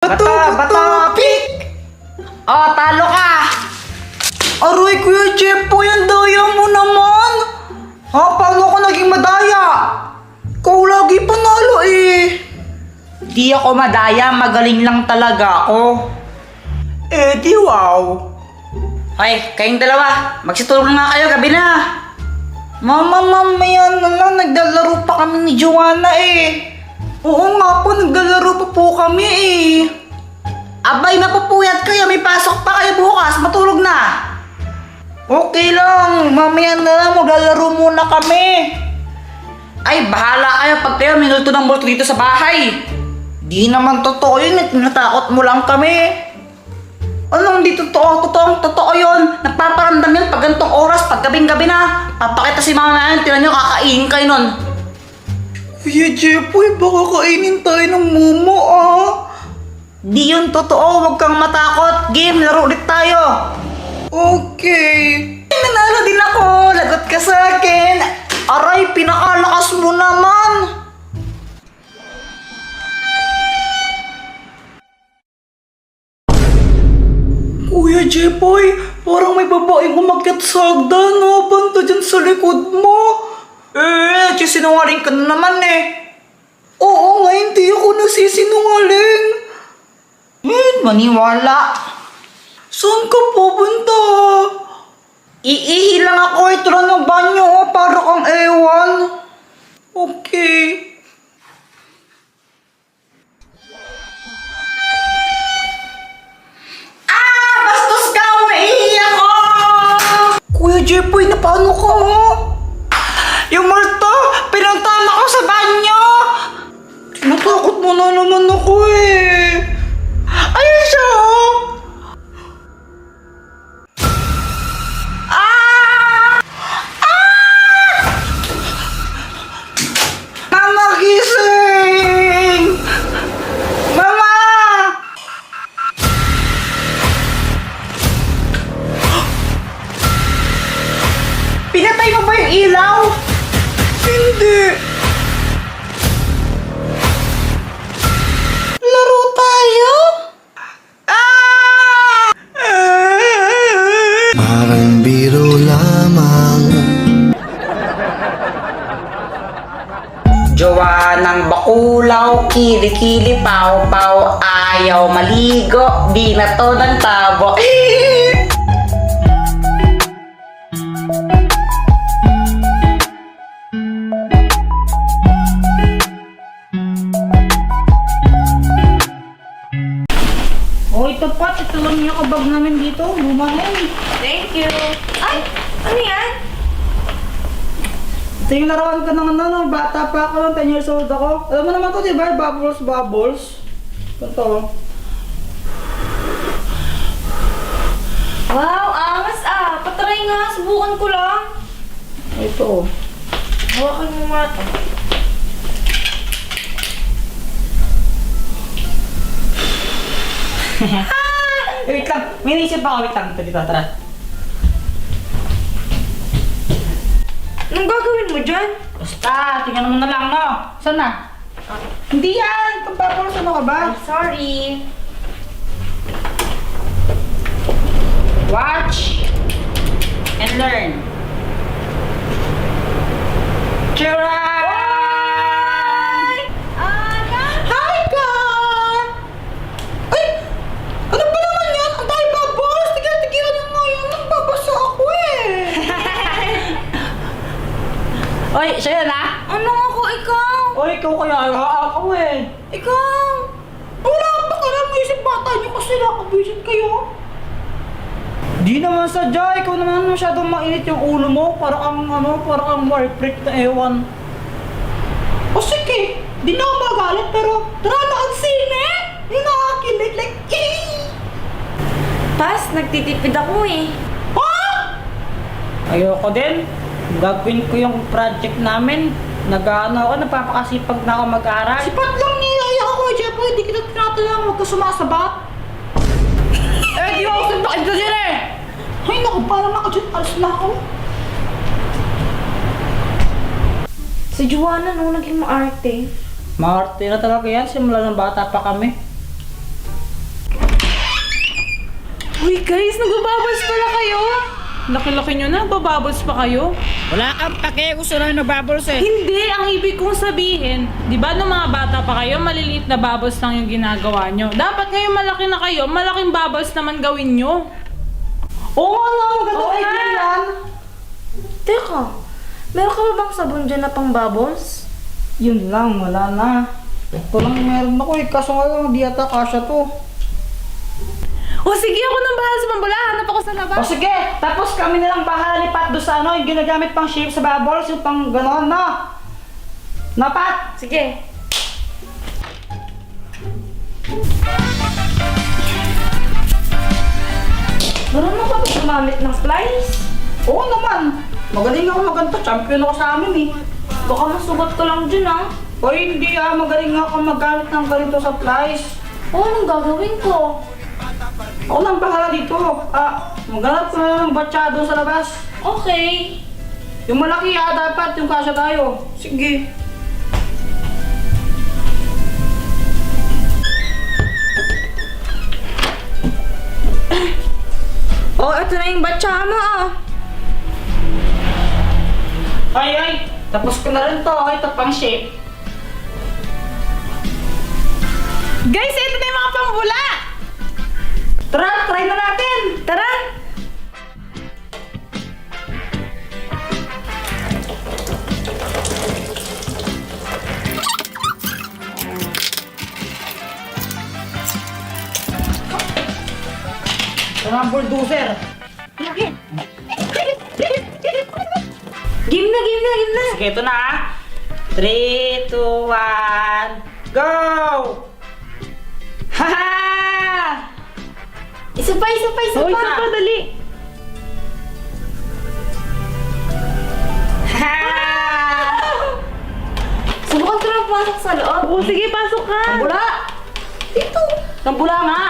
Bato, pick! Oh, talo ka! Aray, Kuya Jepo, yan daya mo naman! Ha, paano ako naging madaya? Ikaw lagi panalo eh! Di ako madaya, magaling lang talaga ako. Eh, di wow! Hoy, kayong dalawa, magsitulong nga kayo, gabi na. Mama, mamaya na lang, naglalaro pa kami ni Joanna eh! Oo nga po, naglalaro pa po kami eh! Abay, mapupuyat kayo, may pasok pa kayo bukas, matulog na. Okay lang, mamaya na lang, maglalaro muna kami! Ay, bahala kayo pag kayo minulto ng multo dito sa bahay. Di naman totoo yun, tinatakot mo lang kami! Anong di totoo? Totoo yun. Nagpaparamdam yan pag gantong oras, pag gabing-gabi na. Papakita si mama namin, tinan nyo, kakainin kayo nun. Kuya Jepoy, baka kainin tayo ng mumo ah! Di yun totoo, huwag kang matakot. Game, laro ulit tayo. Okay! Ay, nanalo din ako. Lagot ka sa akin. Aray, pinakalakas mo naman! Kuya Jepoy, parang may babaeng umakyat sa hagdan, no? Banta dyan sa likod mo. Sinungaling ka na naman eh. Oo nga, hindi ako nagsisinungaling. Maniwala. Saan ka pupunta? Iihi lang ako. Ito lang ng banyo, oh, para kang ewan. Okay. Bastos ka, maiihi ako. Kuya Jepoy, na paano ka? Yung multo, pinuntahan ako sa banyo. Natakot mo na naman ako eh. Ayun siya, oh. Mama, gising! Mama! Pinatay mo ba yung ilaw? Hindi! Laro tayo? Parang biro lamang. Jowa ng bakulaw, kili-kili, paw-paw, ayaw maligo, di na to ng tabo. Oh, ito pa. Ito lang yung kabag namin dito. Luma na yun. Thank you. Ay, ano yan? Ito yung larawan ko ng ano, bata pa ako, 10 years old ako. Alam mo naman to, di ba? Bubbles. Ito. Wow, angas ah. Patry nga, subukan ko lang. Ito. Hawakan mo nga ito. Wait lang, may naisip ako, wait lang. Ito dito, tara. Anong gagawin mo dyan? Basta, tingnan mo na lang, no? Saan na? Hindi yan! Pagpapulos ano ka ba? I'm sorry. Watch and learn. Chira! Hi, God! Ay! Ano ba naman yan? Ang dahil bubbles! Tigil-tigilan yung nga yun. Nagbabasa ako eh! Oy, siya yun, ha? Ano ako, ikaw? O, ikaw kaya ako eh. Ikaw? Wala ka pa kailan mo isip bata niyo kasi nakabisit kayo. Di naman sadya, ikaw naman masyadong mainit yung ulo mo. Parang ang wire prick na ewan. O sige, di na ako magalit pero tara na ang sine! Yung nakakilig like, Pas, nagtitipid ako eh. Ha? Ayoko din. Gagawin ko yung project namin. Nagpapakasipag na ako mag-aral. Sipat lang niyaya ako eh, Jepo. Hindi kita tinatanong, huwag ka sumasabat. Di ako sundakin ko dyan eh! Ay naku, parang nakadyan. Alas na ako. Si Joanna, no, naging maarte. Maarte na talaga yan, simula ng bata pa kami. Uy guys, nagbabubbles pala kayo. Laki-laki nyo na, babubbles pa kayo. Wala kang pake, gusto na yung bubbles eh. Hindi, ang ibig kong sabihin, di ba nung mga bata pa kayo, maliliit na bubbles lang yung ginagawa nyo. Dapat ngayon malaki na kayo, malaking bubbles naman gawin nyo. Oo nga, maganda Oo idea nga. yan. Teka, meron ka ba bang sabon dyan na pang bubbles? Yun lang, wala na. Ito lang meron ako eh, kaso nga lang, di ata kasya to. O sige, ako nang bahala sa pambula, hanap ako sa labas. O sige, tapos kami nilang bahala lipat doon sa ano, yung ginagamit pang shape sa bubbles, yung pang gano'n na. Napat! Sige. Marunong ka ba gumamit ng splice? Oo naman, magaling ako maganto, champion ako sa amin eh. Baka masugat ka lang dyan ah. O hindi magaling ako magamit ng ganito sa flies. O, anong gagawin ko? Ako nang bahala dito. Maghanap ko na ng batya doon sa labas. Okay. Yung malaki dapat, yung kasya tayo. Sige. Oh, ito na yung batya mo ah. Ay, tapos ko na rin to. Ito pang shape. Guys, ito na yung mga pambula. Tara, try na natin. Tara! Ito na ang bulldozer. Game na, game na, game na! Sige, ito na. 3, 2, 1, go! Haha! Isa pa, isa pa, isa O, pa! isa pa, dali. Subukan ko lang pumasok sa loob. O, sige, pasok ka. Bula! Dito! Nambula nga!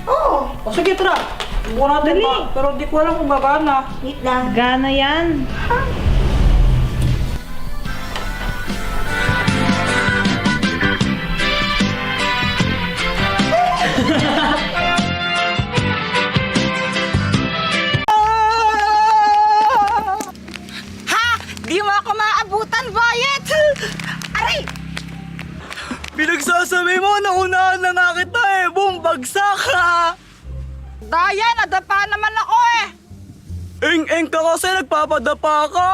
Oo! O sige, tara. Subukan natin Dali. ba? Pero di ko alam kung gagana. Wait lang. Gana yan. Ha? Di mo ako maabutan, Boyet! Aray! Pinagsasabi mo, naunahan na nga kita eh. Bumbagsak ka! Daya, nadapa naman ako eh! Eng-eng ka kasi nagpapadapa ka.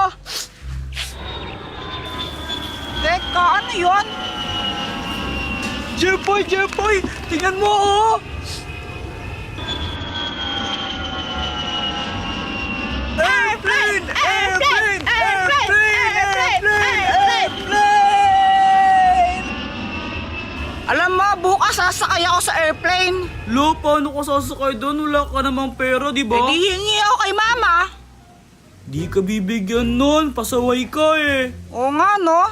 Teka, ano yun? Jepoy, Jepoy! Tingnan mo oh! Airplane! Airplane! Airplane! Airplane! Alam mo, bukas sasakay ako sa airplane. Lo, paano ka sasakay doon? Wala ka namang pera, di ba? Eh, di hingi ako kay mama. Di ka bibigyan nun. Pasaway ka eh. Oo nga, no?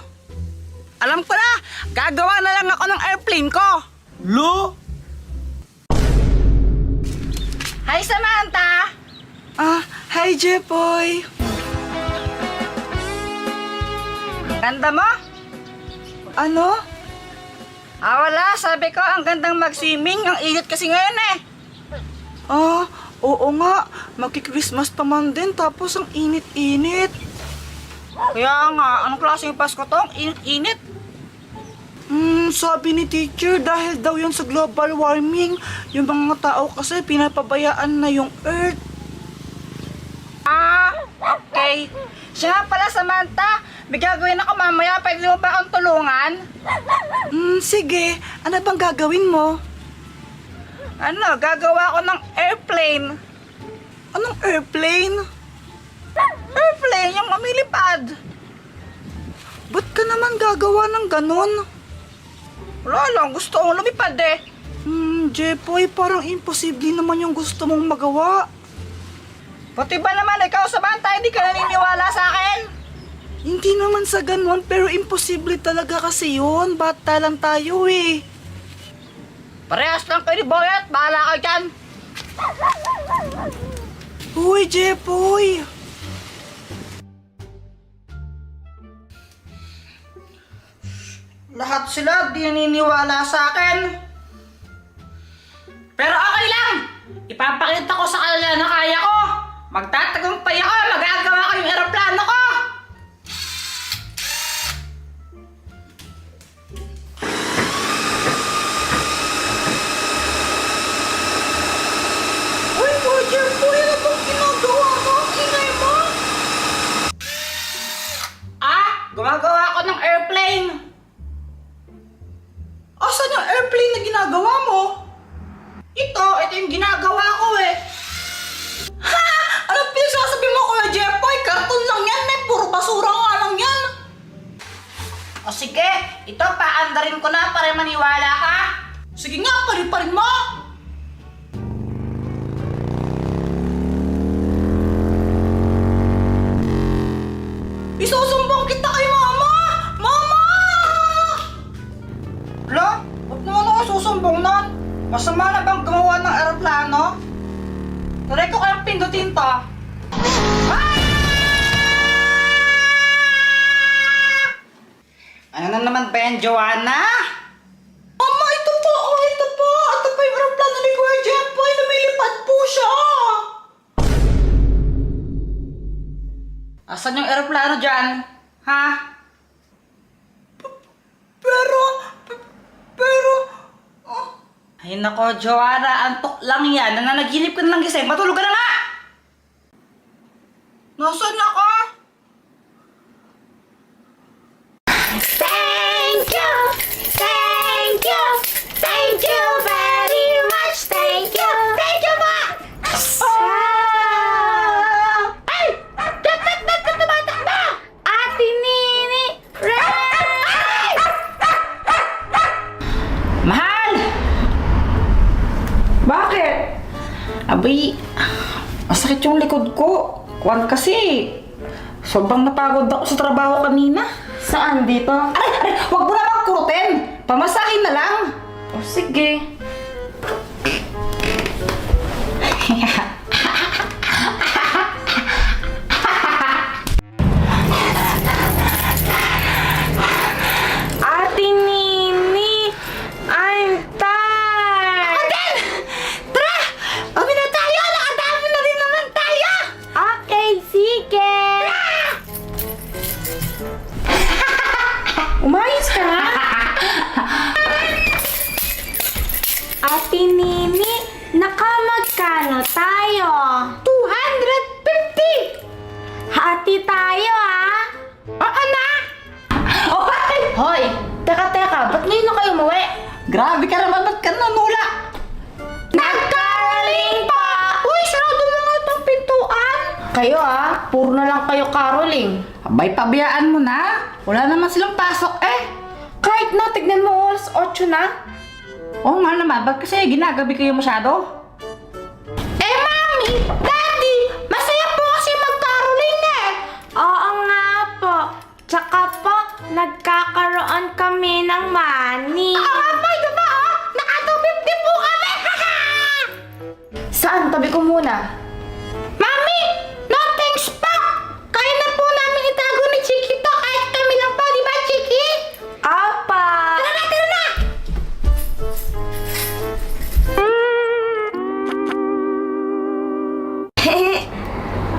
Alam ko na, gagawa na lang ako ng airplane ko. Lo? Hi, Samantha! Hi, Jepoy. Ganda mo? Ano? Wala. Sabi ko, ang gandang mag-swimming. Ang init kasi ngayon eh. Oo nga. Magki-Christmas pa man din tapos ang init-init. Kaya nga, anong klaseng Pasko to? Ang init-init. Sabi ni teacher dahil daw yun sa global warming, yung mga tao kasi pinapabayaan na yung earth. Okay. Siya nga pala, Samantha. May gagawin ako mamaya. Pwede mo ba akong tulungan? Sige. Ano bang gagawin mo? Ano, gagawa ako ng airplane. Anong airplane? Airplane, yung mamilipad. Ba't ka naman gagawa ng ganon? Wala lang, gusto kong lumipad eh. Jepoy, parang imposible naman yung gusto mong magawa. Pati ba naman ikaw, Samantha, hindi ka naniniwala sa akin? Hindi naman sa ganon, pero imposible talaga kasi yun. Bata lang tayo eh. Parehas lang kayo ni Boyet, bahala kayo dyan. Uy, Jepoy! Lahat sila di naniniwala sa akin. Pero okay lang! Ipapakita ko sa kanila na kaya ko. Magtatagumpay ako, magagawa ko yung eroplano ko. Uy, Kuya Jempoy, ano bang ginagawa mo? Ingay mo? Gumagawa ako ng airplane. Asan yung airplane na ginagawa mo? Ito yung ginagawa ko eh. Ha? Anong pinagsasabi mo, Kuya Jempoy? Karton lang yan, may puro basura nga lang yan. O sige, ito paandarin ko na para maniwala ka. Sige nga, pari-parin mo. Isusumbong kita kay Mama! Mama! Lo, huwag naman ako susumbong nun. Masama na bang gumawa ng aeroplano? Tuloy ko kayang pindutin to. Ano na naman ba yan, Joanna? Mama, ito po! Oh, ito po! Ito po yung aeroplano ni Kuya Jempoy! Lumilipad po siya! Asan yung aeroplano dyan? Ha? Pero... Ay nako, Joanna, antok lang yan. Nananaginip ka na lang gising. Matulog ka na nga! Nasaan ako? Thank you! Thank you! Thank you very much! Thank you! Thank you po! Ay! Bakit tumatakbo? Ate Nini! Ay! Mahal! Bakit? Abay, masakit yung likod ko. Kuwan kasi. Sobrang napagod ako sa trabaho kanina. Saan dito? Aray! Huwag mo namang kurutin! Pamasahin na lang! O sige. Ate Nini! I'm tired! Tara! Uwi na tayo! Nakadami na rin naman tayo! Okay, sige! Umayos ka na? Ate Nini, nakamagkano tayo? 250! Hati tayo, ah! Oo na! Hoy! Teka, ba't ngayon na kayo umuwi? Grabe ka naman, ba't ka nanula? Nag-caroling pa! Uy, sarado na nga itong pintuan! Kayo puro na lang kayo caroling. Abay, pabiyaan mo na. Wala naman silang pasok eh. Kahit na, tignan mo, alas 8 na. Oo nga naman, ba't kasi ginagabi kayo masyado? Mami! Daddy! Masaya po kasi mag-caroling eh! Oo nga po. Tsaka po, nagkakaroon kami ng money. Ito ba Naka-250 po kami! Saan? Tabi ko muna. Mami! No thanks po! Kaya na po namin itago ni Chiki to kahit kami lang po, di ba Chiki? Apa! Tara na!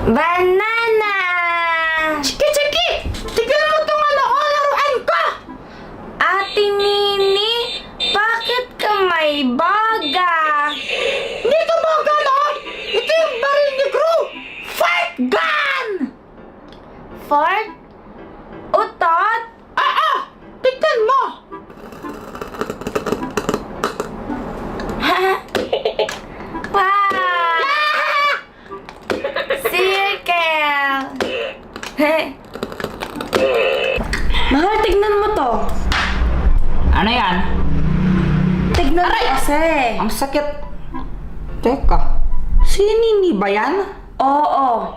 Banana! Chiki! Tignan mo itong laruan ko! Ate Nini, bakit ka may baga? Hindi ito baga, no? Ito yung baril ni Gru! Fart gun! Fart? Utot? Tignan mo! Wow! Circle! Mahal, tignan mo to. Ano yan? Tignan mo kasi. Ang sakit. Teka, si Nini ba yan? Oo.